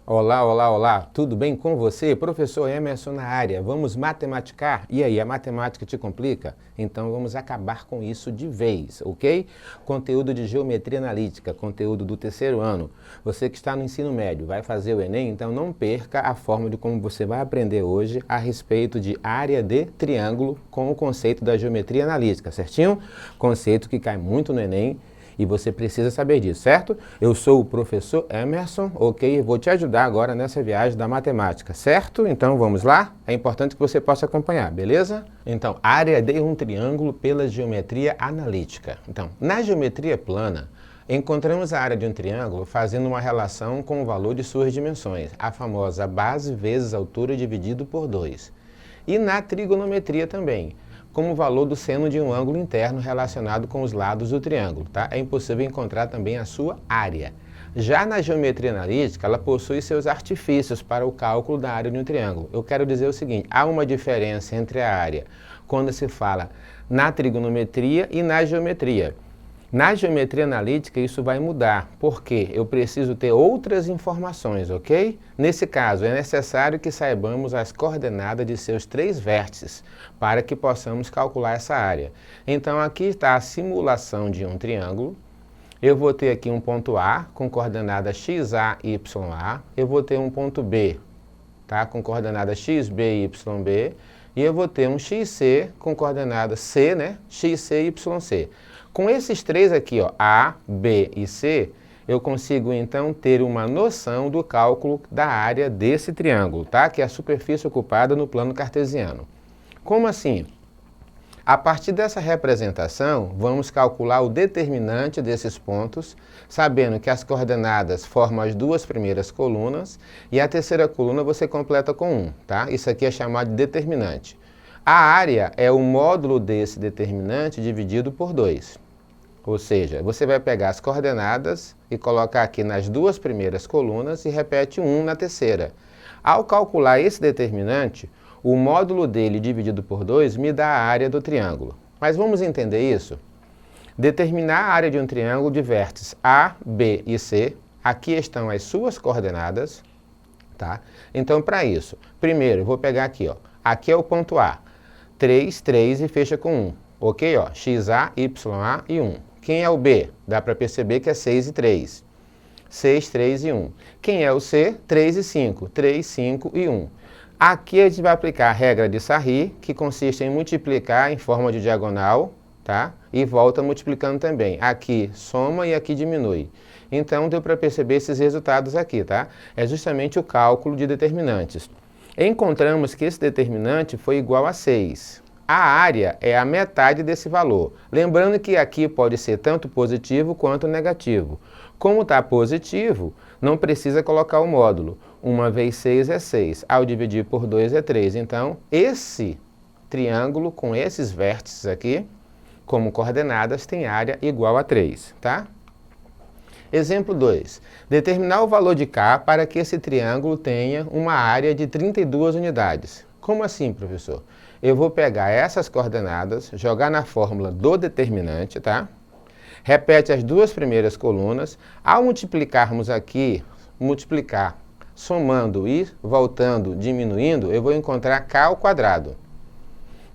Olá, olá, olá, tudo bem com você? Professor Emerson na área, vamos matematicar? E aí, a matemática te complica? Então vamos acabar com isso de vez, ok? Conteúdo de geometria analítica, conteúdo do terceiro ano. Você que está no ensino médio, vai fazer o Enem, então não perca a forma de como você vai aprender hoje a respeito de área de triângulo com o conceito da geometria analítica, certinho? Conceito que cai muito no Enem. E você precisa saber disso, certo? Eu sou o professor Emerson, ok? Vou te ajudar agora nessa viagem da matemática, certo? Então vamos lá? É importante que você possa acompanhar, beleza? Então, área de um triângulo pela geometria analítica. Então, na geometria plana, encontramos a área de um triângulo fazendo uma relação com o valor de suas dimensões, a famosa base vezes altura dividido por 2. E na trigonometria também, como o valor do seno de um ângulo interno relacionado com os lados do triângulo, tá? É impossível encontrar também a sua área. Já na geometria analítica, ela possui seus artifícios para o cálculo da área de um triângulo. Eu quero dizer o seguinte, há uma diferença entre a área quando se fala na trigonometria e na geometria. Na geometria analítica isso vai mudar, porque eu preciso ter outras informações, ok? Nesse caso, é necessário que saibamos as coordenadas de seus 3 vértices, para que possamos calcular essa área. Então aqui está a simulação de um triângulo. Eu vou ter aqui um ponto A com coordenada XA, YA. Eu vou ter um ponto B, tá? Com coordenada XB, YB. E eu vou ter um XC com coordenada C, né? XC, YC. Com esses 3 aqui, ó, A, B e C, eu consigo então ter uma noção do cálculo da área desse triângulo, tá? Que é a superfície ocupada no plano cartesiano. Como assim? A partir dessa representação, vamos calcular o determinante desses pontos, sabendo que as coordenadas formam as 2 primeiras colunas e a terceira coluna você completa com 1, tá? Isso aqui é chamado de determinante. A área é o módulo desse determinante dividido por 2. Ou seja, você vai pegar as coordenadas e colocar aqui nas 2 primeiras colunas e repete 1 na terceira. Ao calcular esse determinante, o módulo dele dividido por 2 me dá a área do triângulo. Mas vamos entender isso? Determinar a área de um triângulo de vértices A, B e C. Aqui estão as suas coordenadas, tá? Então, para isso, primeiro eu vou pegar aqui, ó. Aqui é o ponto A. 3, 3 e fecha com 1. Ok? Ó, XA, YA e 1. Quem é o B? Dá para perceber que é 6 e 3. 6, 3 e 1. Quem é o C? 3 e 5. 3, 5 e 1. Aqui a gente vai aplicar a regra de Sarri, que consiste em multiplicar em forma de diagonal, tá? E volta multiplicando também. Aqui soma e aqui diminui. Então deu para perceber esses resultados aqui, tá? É justamente o cálculo de determinantes. Encontramos que esse determinante foi igual a 6. A área é a metade desse valor. Lembrando que aqui pode ser tanto positivo quanto negativo. Como está positivo, não precisa colocar o módulo. 1 vezes 6 é 6. Ao dividir por 2 é 3. Então, esse triângulo com esses vértices aqui, como coordenadas, tem área igual a 3, tá? Exemplo 2. Determinar o valor de K para que esse triângulo tenha uma área de 32 unidades. Como assim, professor? Eu vou pegar essas coordenadas, jogar na fórmula do determinante, tá? Repete as 2 primeiras colunas. Ao multiplicarmos aqui, multiplicar somando e voltando, diminuindo, eu vou encontrar K ao quadrado,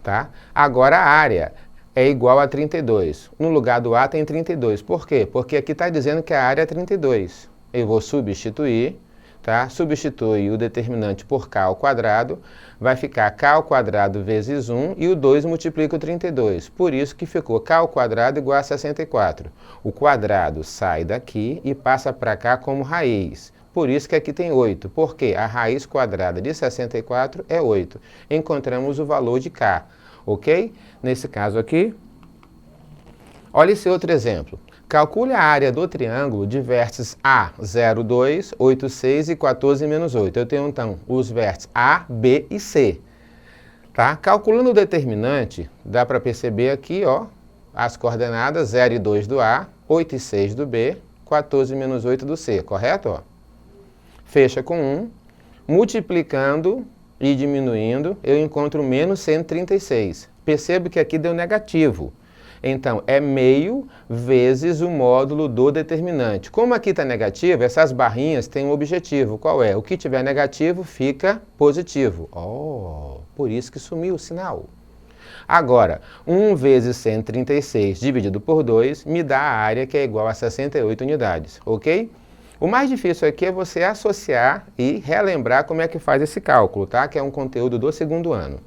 tá? Agora a área é igual a 32. No lugar do A tem 32. Por quê? Porque aqui está dizendo que a área é 32. Eu vou substituir, tá? Substitui o determinante por K ao quadrado, vai ficar K ao quadrado vezes 1 e o 2 multiplica o 32. Por isso que ficou K ao quadrado igual a 64. O quadrado sai daqui e passa para cá como raiz. Por isso que aqui tem 8, porque a raiz quadrada de 64 é 8. Encontramos o valor de K, ok? Nesse caso aqui, olha esse outro exemplo. Calcule a área do triângulo de vértices A, 0, 2, 8, 6 e 14 menos 8. Eu tenho então os vértices A, B e C. Tá? Calculando o determinante, dá para perceber aqui, ó, as coordenadas 0 e 2 do A, 8 e 6 do B, 14 menos 8 do C, correto? Ó? Fecha com 1, multiplicando e diminuindo, eu encontro menos 136. Percebo que aqui deu negativo. Então, é meio vezes o módulo do determinante. Como aqui está negativo, essas barrinhas têm um objetivo. Qual é? O que tiver negativo fica positivo. Oh, por isso que sumiu o sinal. Agora, 1 vezes 136 dividido por 2 me dá a área que é igual a 68 unidades, ok? O mais difícil aqui é você associar e relembrar como é que faz esse cálculo, tá? Que é um conteúdo do segundo ano.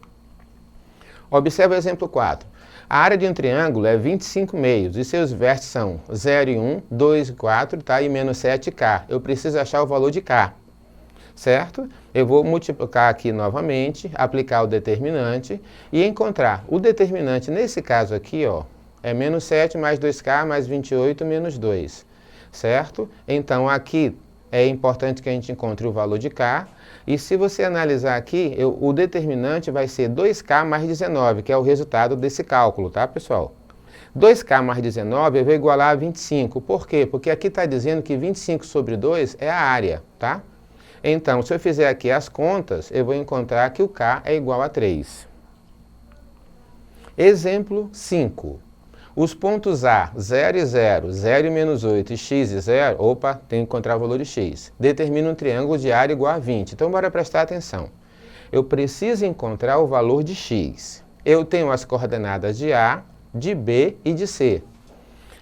Observe o exemplo 4. A área de um triângulo é 25 meios e seus vértices são 0 e 1, 2 e 4, tá? E menos 7k. Eu preciso achar o valor de k, certo? Eu vou multiplicar aqui novamente, aplicar o determinante e encontrar o determinante, nesse caso aqui, ó, é menos 7 mais 2k mais 28 menos 2, certo? Então aqui é importante que a gente encontre o valor de k. E se você analisar aqui, o determinante vai ser 2k mais 19, que é o resultado desse cálculo, tá, pessoal? 2k mais 19 eu vou igualar a 25. Por quê? Porque aqui está dizendo que 25 sobre 2 é a área, tá? Então, se eu fizer aqui as contas, eu vou encontrar que o k é igual a 3. Exemplo 5. Os pontos A, 0 e 0, 0 e menos 8 e x e 0, opa, tem que encontrar o valor de x. Determina um triângulo de área igual a 20. Então, bora prestar atenção. Eu preciso encontrar o valor de x. Eu tenho as coordenadas de A, de B e de C.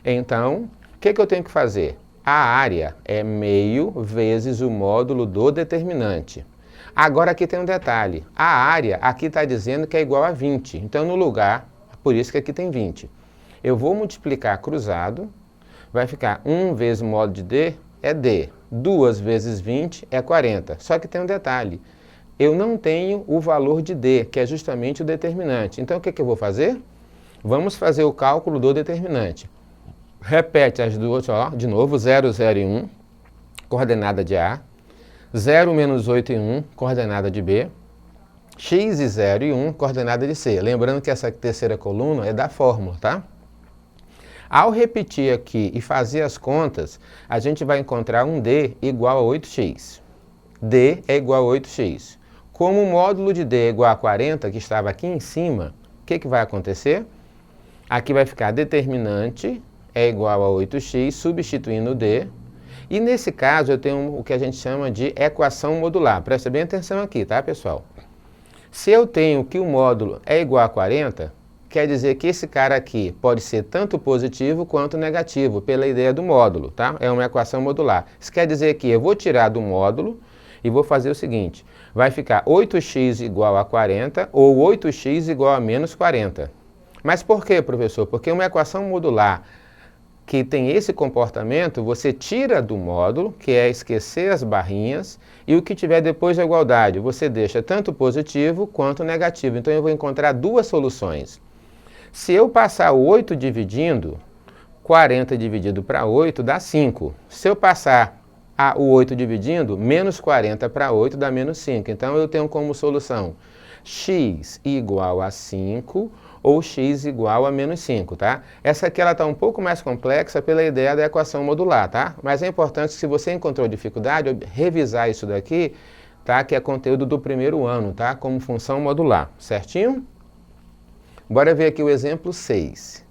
Então, o que eu tenho que fazer? A área é meio vezes o módulo do determinante. Agora aqui tem um detalhe. A área aqui está dizendo que é igual a 20. Então, no lugar, por isso que aqui tem 20. Eu vou multiplicar cruzado, vai ficar 1 vezes o módulo de D é D. 2 vezes 20 é 40. Só que tem um detalhe. Eu não tenho o valor de D, que é justamente o determinante. Então, o que eu vou fazer? Vamos fazer o cálculo do determinante. Repete as duas, ó, de novo, 0, 0 e 1, coordenada de A. 0 menos 8 e 1, coordenada de B. X e 0 e 1, coordenada de C. Lembrando que essa terceira coluna é da fórmula, tá? Ao repetir aqui e fazer as contas, a gente vai encontrar um D igual a 8x. D é igual a 8x. Como o módulo de D é igual a 40, que estava aqui em cima, o que vai acontecer? Aqui vai ficar determinante é igual a 8x, substituindo o D. E nesse caso eu tenho o que a gente chama de equação modular. Presta bem atenção aqui, tá, pessoal? Se eu tenho que o módulo é igual a 40, quer dizer que esse cara aqui pode ser tanto positivo quanto negativo, pela ideia do módulo, tá? É uma equação modular. Isso quer dizer que eu vou tirar do módulo e vou fazer o seguinte. Vai ficar 8x igual a 40 ou 8x igual a menos 40. Mas por quê, professor? Porque uma equação modular que tem esse comportamento, você tira do módulo, que é esquecer as barrinhas, e o que tiver depois da igualdade, você deixa tanto positivo quanto negativo. Então eu vou encontrar duas soluções. Se eu passar o 8 dividindo, 40 dividido para 8 dá 5. Se eu passar o 8 dividindo, menos 40 para 8 dá menos 5. Então eu tenho como solução x igual a 5 ou x igual a menos 5, tá? Essa aqui ela está um pouco mais complexa pela ideia da equação modular, tá? Mas é importante, se você encontrou dificuldade, revisar isso daqui, tá? Que é conteúdo do primeiro ano, tá? Como função modular, certinho? Bora ver aqui o exemplo 6.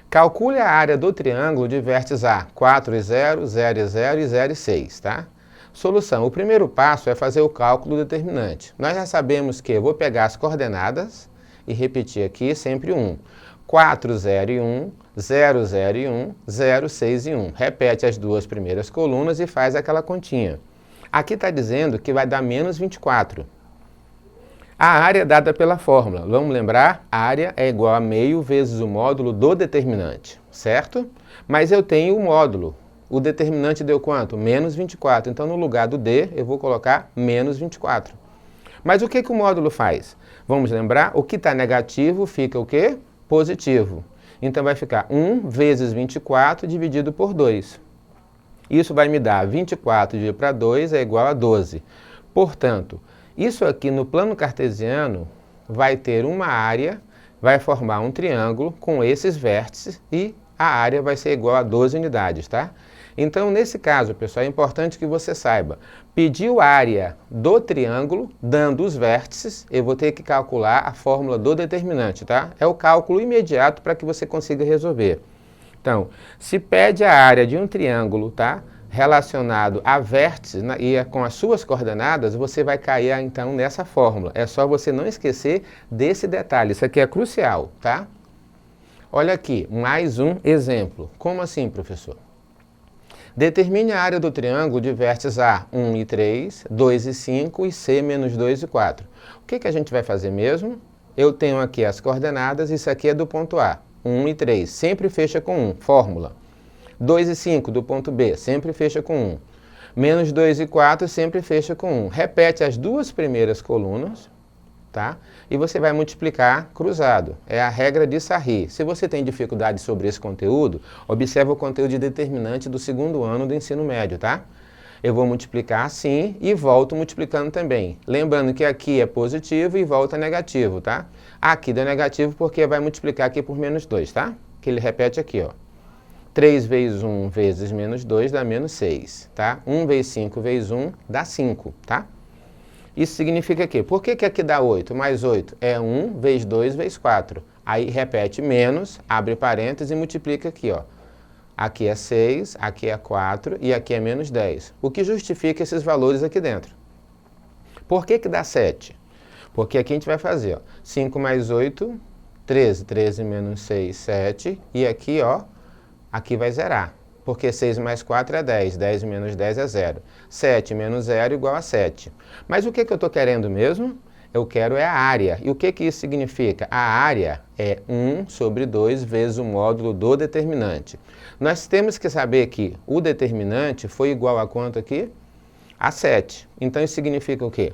Calcule a área do triângulo de vértices A, 4 e 0, 0 e 0 e 0 e 6, tá? Solução. O primeiro passo é fazer o cálculo do determinante. Nós já sabemos que eu vou pegar as coordenadas e repetir aqui sempre 1. 4, 0 e 1, 0, 0 e 1, 0, 6 e 1. Repete as duas primeiras colunas e faz aquela continha. Aqui está dizendo que vai dar menos 24. A área é dada pela fórmula. Vamos lembrar? A área é igual a meio vezes o módulo do determinante, certo? Mas eu tenho o módulo. O determinante deu quanto? Menos 24. Então, no lugar do D, eu vou colocar menos 24. Mas o que o módulo faz? Vamos lembrar? O que está negativo fica o quê? Positivo. Então, vai ficar 1 vezes 24 dividido por 2. Isso vai me dar 24 dividido para 2 é igual a 12. Portanto, isso aqui no plano cartesiano vai ter uma área, vai formar um triângulo com esses vértices e a área vai ser igual a 12 unidades, tá? Então, nesse caso, pessoal, é importante que você saiba. Pediu a área do triângulo, dando os vértices, eu vou ter que calcular a fórmula do determinante, tá? É o cálculo imediato para que você consiga resolver. Então, se pede a área de um triângulo, tá? Relacionado a vértices e com as suas coordenadas, você vai cair, então, nessa fórmula. É só você não esquecer desse detalhe, isso aqui é crucial, tá? Olha aqui, mais um exemplo. Como assim, professor? Determine a área do triângulo de vértices A, 1 e 3, 2 e 5 e C, menos 2 e 4. O que a gente vai fazer mesmo? Eu tenho aqui as coordenadas, isso aqui é do ponto A. 1 e 3, sempre fecha com 1, fórmula. 2 e 5 do ponto B, sempre fecha com 1. Menos 2 e 4 sempre fecha com 1. Repete as duas primeiras colunas, tá? E você vai multiplicar cruzado. É a regra de Sarri. Se você tem dificuldade sobre esse conteúdo, observe o conteúdo de determinante do segundo ano do ensino médio, tá? Eu vou multiplicar assim e volto multiplicando também. Lembrando que aqui é positivo e volta negativo, tá? Aqui deu negativo porque vai multiplicar aqui por menos 2, tá? Que ele repete aqui, ó. 3 vezes 1 vezes menos 2 dá menos 6, tá? 1 vezes 5 vezes 1 dá 5, tá? Isso significa que, por que aqui dá 8? Mais 8 é 1 vezes 2 vezes 4. Aí repete menos, abre parênteses e multiplica aqui, ó. Aqui é 6, aqui é 4 e aqui é menos 10. O que justifica esses valores aqui dentro? Por que dá 7? Porque aqui a gente vai fazer, ó, 5 mais 8, 13. 13 menos 6, 7. E aqui, ó, aqui vai zerar. Porque 6 mais 4 é 10, 10 menos 10 é 0. 7 menos 0 igual a 7. Mas o que eu estou querendo mesmo? Eu quero é a área. E o que isso significa? A área é 1 sobre 2 vezes o módulo do determinante. Nós temos que saber que o determinante foi igual a quanto aqui? A 7. Então isso significa o quê?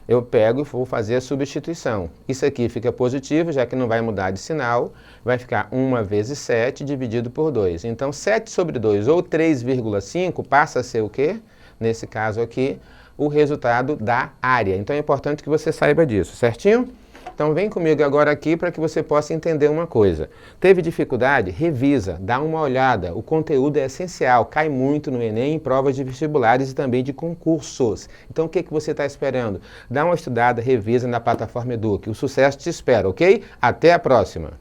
Eu pego e vou fazer a substituição. Isso aqui fica positivo, já que não vai mudar de sinal. Vai ficar 1 vezes 7 dividido por 2. Então, 7 sobre 2, ou 3,5, passa a ser o quê? Nesse caso aqui, o resultado da área. Então, é importante que você saiba disso, certinho? Então, vem comigo agora aqui para que você possa entender uma coisa. Teve dificuldade? Revisa, dá uma olhada. O conteúdo é essencial, cai muito no Enem, em provas de vestibulares e também de concursos. Então, o que você está esperando? Dá uma estudada, revisa na plataforma Eduque. O sucesso te espera, ok? Até a próxima!